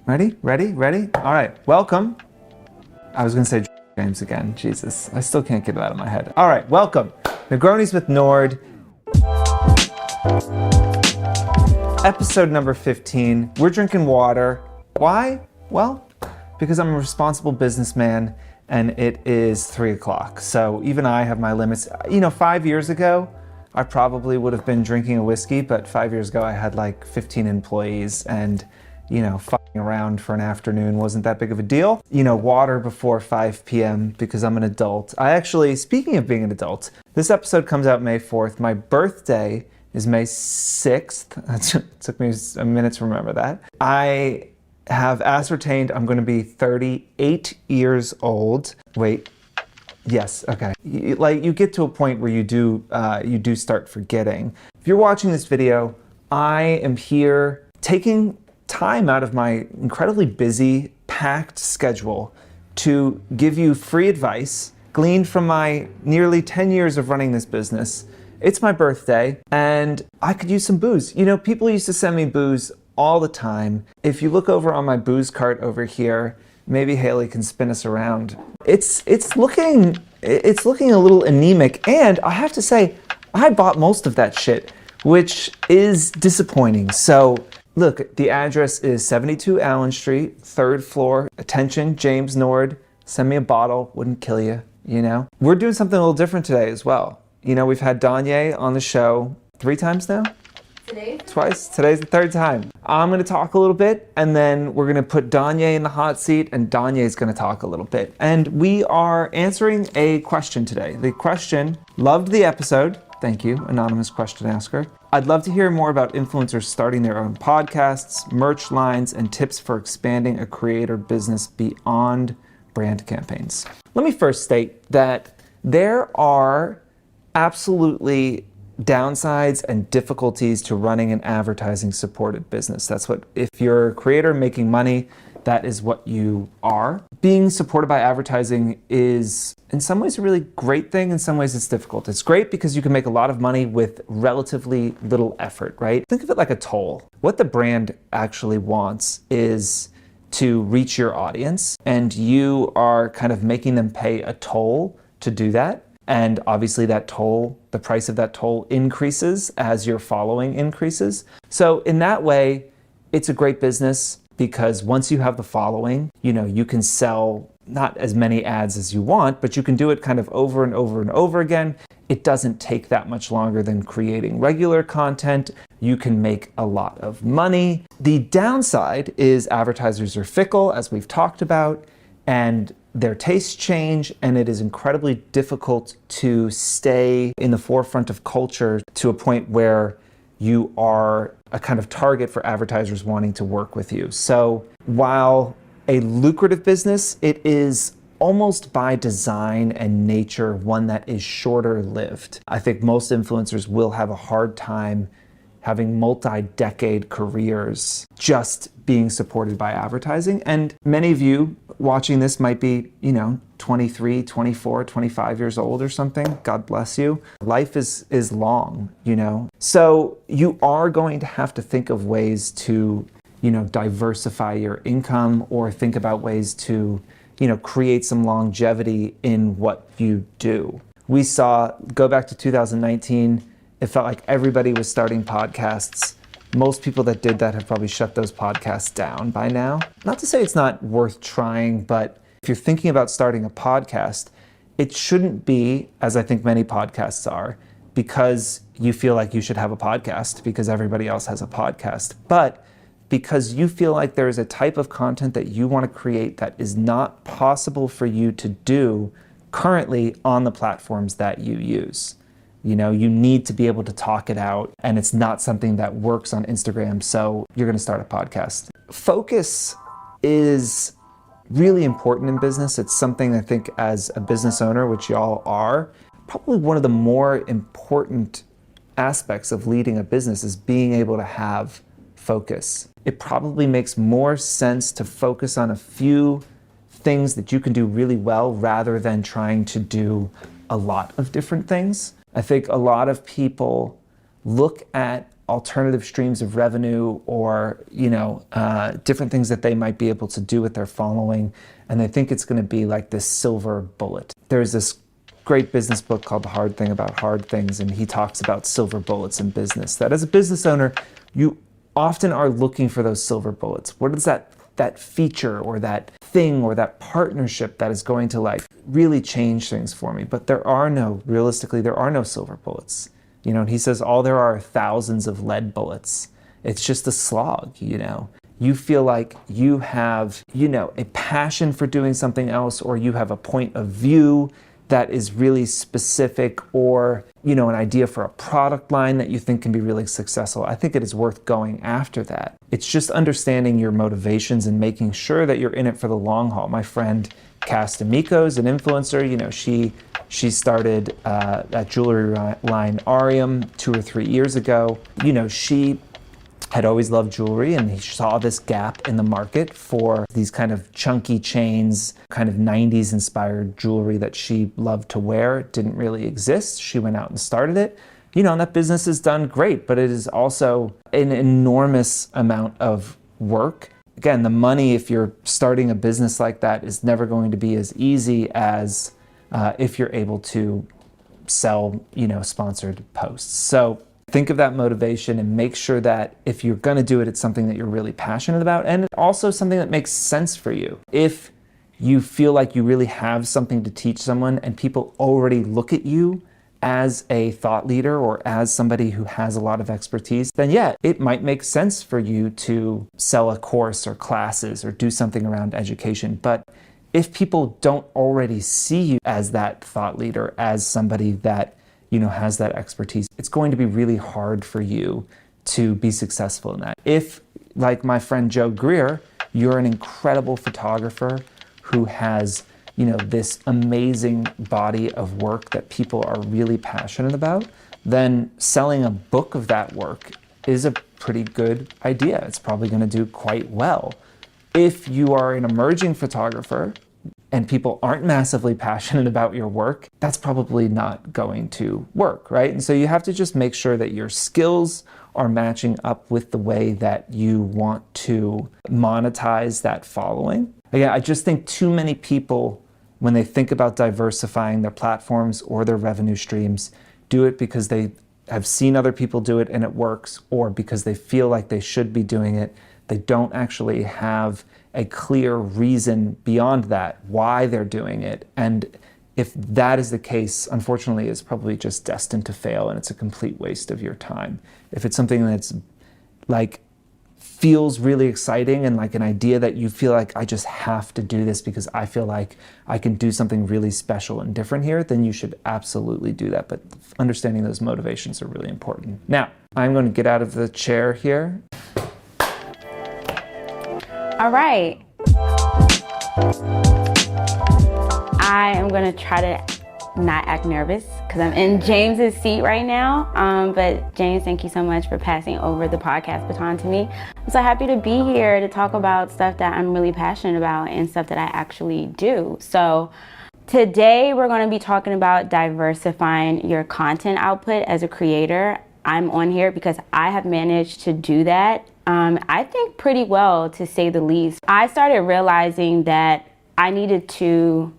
Ready? All right, welcome. I was gonna say James again, Jesus. I still can't get it out of my head. All right, welcome. Negronis with Nord. Episode number 15. We're drinking water. Why? Well, because I'm a responsible businessman and it is 3 o'clock. So even I have my limits. 5 years ago, I probably would have been drinking a whiskey, but 5 years ago I had like 15 employees and, fucking around for an afternoon wasn't that big of a deal. Water before 5 p.m. because I'm an adult. Speaking of being an adult, this episode comes out May 4th. My birthday is May 6th. It took me a minute to remember that. I have ascertained I'm going to be 38 years old. Wait. Yes, okay. You get to a point where you do start forgetting. If you're watching this video, I am here taking time out of my incredibly busy, packed schedule to give you free advice gleaned from my nearly 10 years of running this business. It's my birthday and I could use some booze. People used to send me booze all the time. If you look over on my booze cart over here, maybe Haley can spin us around. It's looking a little anemic, and I have to say, I bought most of that shit, which is disappointing. So look, the address is 72 Allen Street, 3rd floor. Attention, James Nord, send me a bottle, wouldn't kill you, We're doing something a little different today as well. We've had Danye on the show 3 times now? Twice. Today's the 3rd time. I'm going to talk a little bit, and then we're going to put Danye in the hot seat, and Danye's going to talk a little bit. And we are answering a question today. The question, loved the episode. Thank you, anonymous question asker. I'd love to hear more about influencers starting their own podcasts, merch lines, and tips for expanding a creator business beyond brand campaigns. Let me first state that there are absolutely downsides and difficulties to running an advertising supported business. That's what, if you're a creator making money, that is what you are. Being supported by advertising is in some ways a really great thing, in some ways it's difficult. It's great because you can make a lot of money with relatively little effort, right? Think of it like a toll. What the brand actually wants is to reach your audience, and you are kind of making them pay a toll to do that. And obviously that toll, the price of that toll increases as your following increases. So in that way, it's a great business because once you have the following, you can sell not as many ads as you want, but you can do it kind of over and over and over again. It doesn't take that much longer than creating regular content. You can make a lot of money. The downside is advertisers are fickle, as we've talked about, and their tastes change, and it is incredibly difficult to stay in the forefront of culture to a point where you are a kind of target for advertisers wanting to work with you. So while a lucrative business, it is almost by design and nature one that is shorter lived. I think most influencers will have a hard time having multi-decade careers just being supported by advertising. And many of you watching this might be, 23, 24, 25 years old or something. God bless you. Life is long, So you are going to have to think of ways to, diversify your income, or think about ways to, create some longevity in what you do. We saw, go back to 2019, it felt like everybody was starting podcasts. Most people that did that have probably shut those podcasts down by now. Not to say it's not worth trying, but if you're thinking about starting a podcast, it shouldn't be, as I think many podcasts are, because you feel like you should have a podcast because everybody else has a podcast, but because you feel like there is a type of content that you want to create that is not possible for you to do currently on the platforms that you use. You need to be able to talk it out, and it's not something that works on Instagram, so you're going to start a podcast. Focus is really important in business. It's something I think as a business owner, which y'all are, probably one of the more important aspects of leading a business is being able to have focus. It probably makes more sense to focus on a few things that you can do really well rather than trying to do a lot of different things. I think a lot of people look at alternative streams of revenue or, different things that they might be able to do with their following. And they think it's going to be like this silver bullet. There's this great business book called The Hard Thing About Hard Things, and he talks about silver bullets in business, that as a business owner, you often are looking for those silver bullets. What is that feature or that thing or that partnership that is going to like really change things for me? But realistically, there are no silver bullets. And he says there are thousands of lead bullets. It's just a slog, You feel like you have, a passion for doing something else, or you have a point of view that is really specific, or, an idea for a product line that you think can be really successful. I think it is worth going after that. It's just understanding your motivations and making sure that you're in it for the long haul. My friend Cass D'Amico is an influencer. She started that jewelry line Arium 2 or 3 years ago. She had always loved jewelry, and he saw this gap in the market for these kind of chunky chains, kind of 90s inspired jewelry that she loved to wear. It didn't really exist. She went out and started it. And that business has done great, but it is also an enormous amount of work. Again, the money, if you're starting a business like that, is never going to be as easy as if you're able to sell, sponsored posts. So think of that motivation and make sure that if you're going to do it, it's something that you're really passionate about, and also something that makes sense for you. If you feel like you really have something to teach someone and people already look at you as a thought leader or as somebody who has a lot of expertise, then yeah, it might make sense for you to sell a course or classes or do something around education. But if people don't already see you as that thought leader, as somebody that has that expertise, it's going to be really hard for you to be successful in that. If, like my friend Joe Greer, you're an incredible photographer who has, this amazing body of work that people are really passionate about, then selling a book of that work is a pretty good idea. It's probably going to do quite well. If you are an emerging photographer and people aren't massively passionate about your work, that's probably not going to work, right? And so you have to just make sure that your skills are matching up with the way that you want to monetize that following. Again, I just think too many people, when they think about diversifying their platforms or their revenue streams, do it because they have seen other people do it and it works, or because they feel like they should be doing it. They don't actually have a clear reason beyond that why they're doing it. And if that is the case, unfortunately, it's probably just destined to fail, and it's a complete waste of your time. If it's something that's like feels really exciting and like an idea that you feel like, I just have to do this because I feel like I can do something really special and different here, then you should absolutely do that. But understanding those motivations are really important. Now, I'm going to get out of the chair here. All right. I am going to try to not act nervous because I'm in James's seat right now. But James, thank you so much for passing over the podcast baton to me. I'm so happy to be here to talk about stuff that I'm really passionate about and stuff that I actually do. So today we're going to be talking about diversifying your content output as a creator. I'm on here because I have managed to do that. I think pretty well, to say the least. I started realizing that I needed to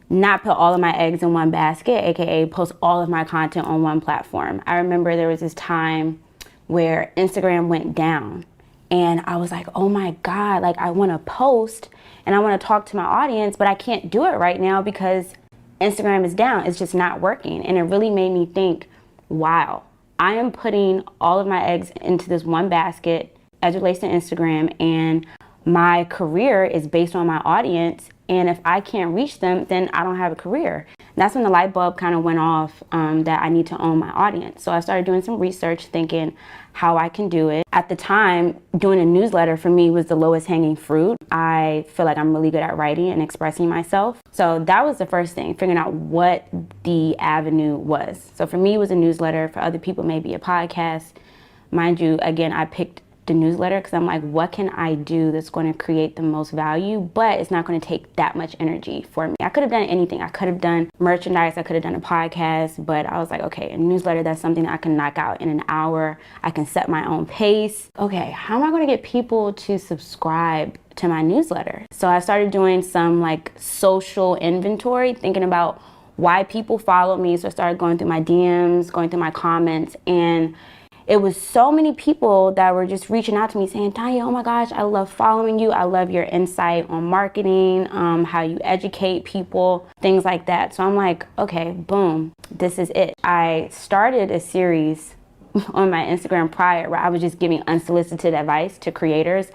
not put all of my eggs in one basket, aka post all of my content on one platform. I remember there was this time where Instagram went down and I was like, oh my God, like I want to post and I want to talk to my audience, but I can't do it right now because Instagram is down. It's just not working. And it really made me think, wow, I am putting all of my eggs into this one basket as it relates to Instagram, and my career is based on my audience. And if I can't reach them, then I don't have a career. And that's when the light bulb kind of went off that I need to own my audience. So I started doing some research, thinking how I can do it. At the time, doing a newsletter for me was the lowest hanging fruit. I feel like I'm really good at writing and expressing myself. So that was the first thing, figuring out what the avenue was. So for me, it was a newsletter. For other people, maybe a podcast. Mind you, again, I picked the newsletter because I'm like, what can I do that's going to create the most value, but it's not going to take that much energy for me. I could have done anything. I could have done merchandise. I could have done a podcast, but I was like, okay, a newsletter, that's something that I can knock out in an hour. I can set my own pace. Okay, how am I going to get people to subscribe to my newsletter? So I started doing some like social inventory, thinking about why people follow me. So I started going through my DMs, going through my comments, and it was so many people that were just reaching out to me saying, Tanya, oh my gosh, I love following you. I love your insight on marketing, how you educate people, things like that. So I'm like, okay, boom, this is it. I started a series on my Instagram prior where I was just giving unsolicited advice to creators.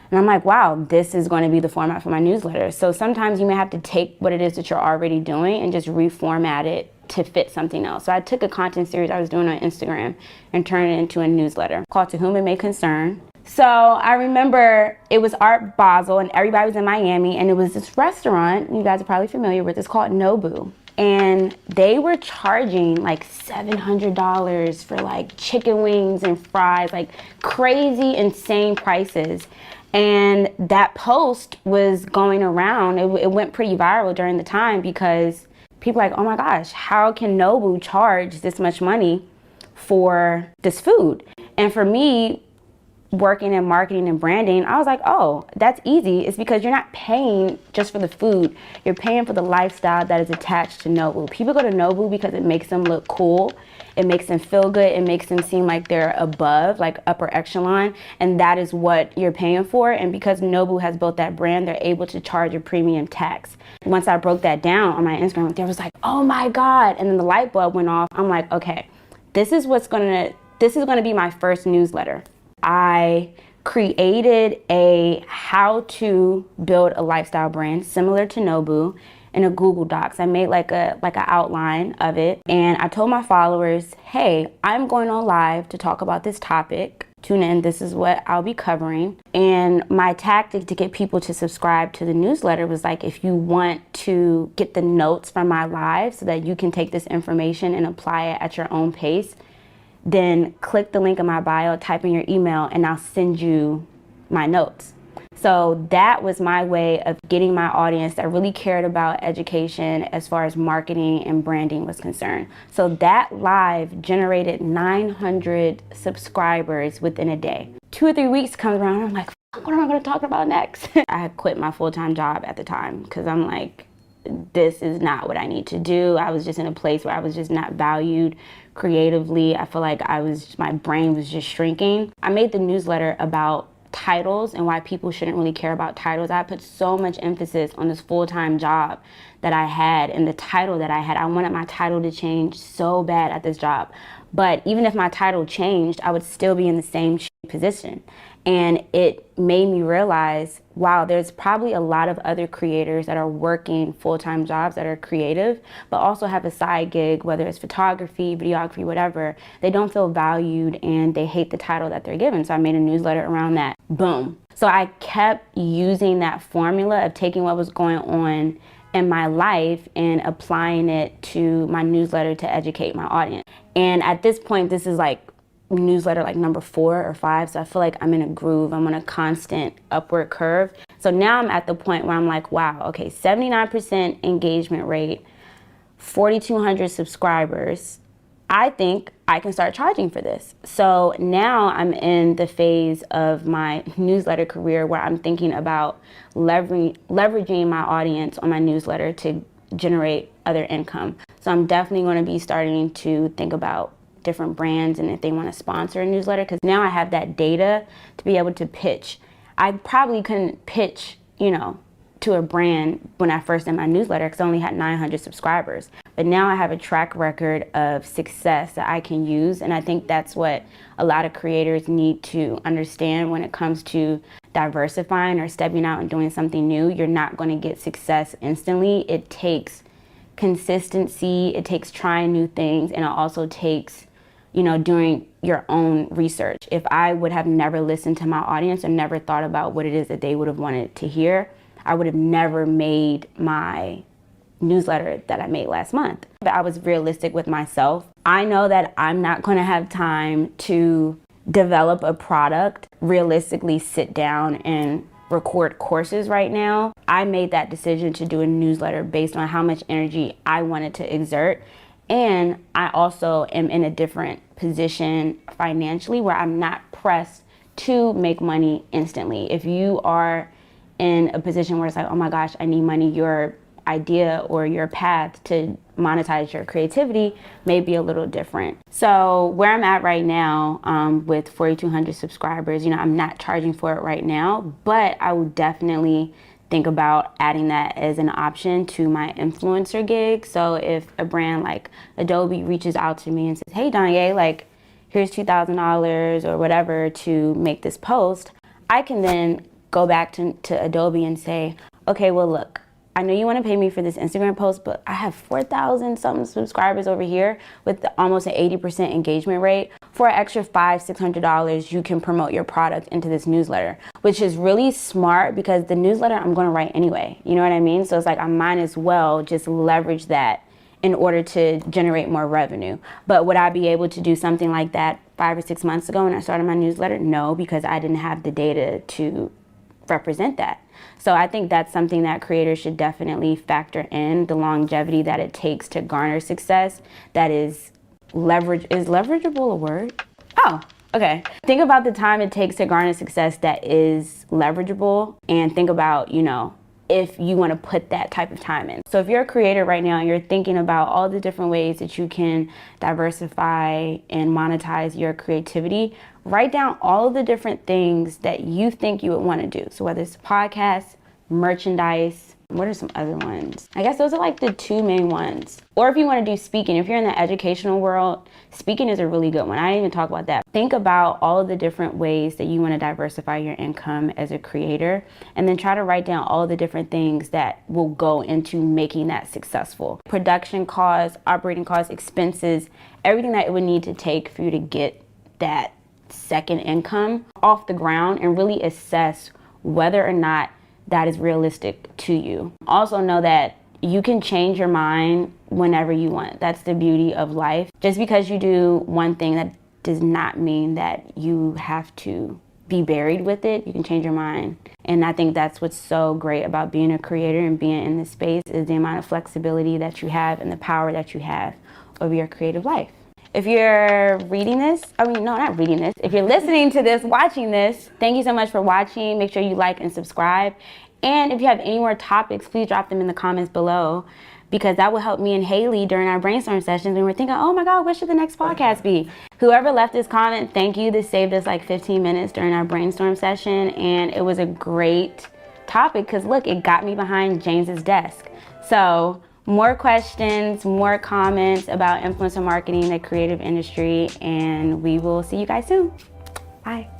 And I'm like, wow, this is going to be the format for my newsletter. So sometimes you may have to take what it is that you're already doing and just reformat it to fit something else. So I took a content series I was doing on Instagram and turned it into a newsletter called To Whom It May Concern. So I remember it was Art Basel and everybody was in Miami, and it was this restaurant you guys are probably familiar with. It's called Nobu. And they were charging like $700 for like chicken wings and fries, like crazy, insane prices. And that post was going around. It went pretty viral during the time because people were like, oh my gosh, how can Nobu charge this much money for this food? And for me, working in marketing and branding, I was like, oh, that's easy. It's because you're not paying just for the food. You're paying for the lifestyle that is attached to Nobu. People go to Nobu because it makes them look cool. It makes them feel good. It makes them seem like they're above, like upper echelon. And that is what you're paying for. And because Nobu has built that brand, they're able to charge a premium tax. Once I broke that down on my Instagram, there was like, oh my God. And then the light bulb went off. I'm like, okay, this is gonna be my first newsletter. I created a how to build a lifestyle brand similar to Nobu in a Google Docs. I made like an outline of it, and I told my followers, hey, I'm going on live to talk about this topic. Tune in, this is what I'll be covering. And my tactic to get people to subscribe to the newsletter was like, if you want to get the notes from my live so that you can take this information and apply it at your own pace, then click the link in my bio, type in your email, and I'll send you my notes. So that was my way of getting my audience that really cared about education as far as marketing and branding was concerned. So that live generated 900 subscribers within a day. 2 or 3 weeks comes around, I'm like, what am I gonna talk about next? I had quit my full-time job at the time because I'm like, this is not what I need to do. I was just in a place where I was just not valued creatively. I feel like my brain was just shrinking. I made the newsletter about titles and why people shouldn't really care about titles. I put so much emphasis on this full-time job that I had and the title that I had. I wanted my title to change so bad at this job. But even if my title changed, I would still be in the same position. And it made me realize, wow, there's probably a lot of other creators that are working full-time jobs that are creative, but also have a side gig, whether it's photography, videography, whatever. They don't feel valued and they hate the title that they're given. So I made a newsletter around that. Boom. So I kept using that formula of taking what was going on in my life and applying it to my newsletter to educate my audience. And at this point, this is like newsletter like number 4 or 5, so I feel like I'm in a groove. I'm on a constant upward curve. So now I'm at the point where I'm like, wow, okay, 79% engagement rate, 4,200 subscribers. I think I can start charging for this. So now I'm in the phase of my newsletter career where I'm thinking about leveraging my audience on my newsletter to generate other income. So I'm definitely going to be starting to think about different brands and if they want to sponsor a newsletter, because now I have that data to be able to pitch. I probably couldn't pitch, to a brand when I first did my newsletter because I only had 900 subscribers. But now I have a track record of success that I can use, and I think that's what a lot of creators need to understand when it comes to diversifying or stepping out and doing something new. You're not going to get success instantly. It takes consistency, it takes trying new things, and it also takes doing your own research. If I would have never listened to my audience or never thought about what it is that they would have wanted to hear, I would have never made my newsletter that I made last month. But I was realistic with myself. I know that I'm not going to have time to develop a product, realistically sit down and record courses right now. I made that decision to do a newsletter based on how much energy I wanted to exert. And I also am in a different position financially where I'm not pressed to make money instantly. If you are in a position where it's like, oh my gosh, I need money, your idea or your path to monetize your creativity may be a little different. So where I'm at right now with 4,200 subscribers, I'm not charging for it right now, but I would definitely think about adding that as an option to my influencer gig. So if a brand like Adobe reaches out to me and says, hey, Danye, like, here's $2,000 or whatever to make this post, I can then go back to Adobe and say, okay, well, look, I know you want to pay me for this Instagram post, but I have 4,000 something subscribers over here with almost an 80% engagement rate. For an extra $500-$600, you can promote your product into this newsletter, which is really smart because the newsletter I'm going to write anyway. You know what I mean? So it's like I might as well just leverage that in order to generate more revenue. But would I be able to do something like that 5 or 6 months ago when I started my newsletter? No, because I didn't have the data to represent that. So I think that's something that creators should definitely factor in, the longevity that it takes to garner success. That is leverageable a word? Oh, okay. Think about the time it takes to garner success that is leverageable, and think about, if you want to put that type of time in. So if you're a creator right now and you're thinking about all the different ways that you can diversify and monetize your creativity, write down all of the different things that you think you would want to do. So whether it's podcasts, merchandise, what are some other ones? I guess those are like the two main ones. Or if you want to do speaking, if you're in the educational world, speaking is a really good one. I didn't even talk about that. Think about all of the different ways that you want to diversify your income as a creator, and then try to write down all the different things that will go into making that successful. Production costs, operating costs, expenses, everything that it would need to take for you to get that second income off the ground, and really assess whether or not that is realistic to you. Also know that you can change your mind whenever you want. That's the beauty of life. Just because you do one thing, that does not mean that you have to be buried with it. You can change your mind. And I think that's what's so great about being a creator and being in this space, is the amount of flexibility that you have and the power that you have over your creative life. If you're reading this, not reading this, if you're listening to this, watching this, thank you so much for watching. Make sure you like and subscribe. And if you have any more topics, please drop them in the comments below, because that will help me and Haley during our brainstorm sessions when we're thinking, oh my God, what should the next podcast be? Whoever left this comment, thank you. This saved us like 15 minutes during our brainstorm session. And it was a great topic because look, it got me behind James's desk. So more questions, more comments about influencer marketing, the creative industry, and we will see you guys soon. Bye.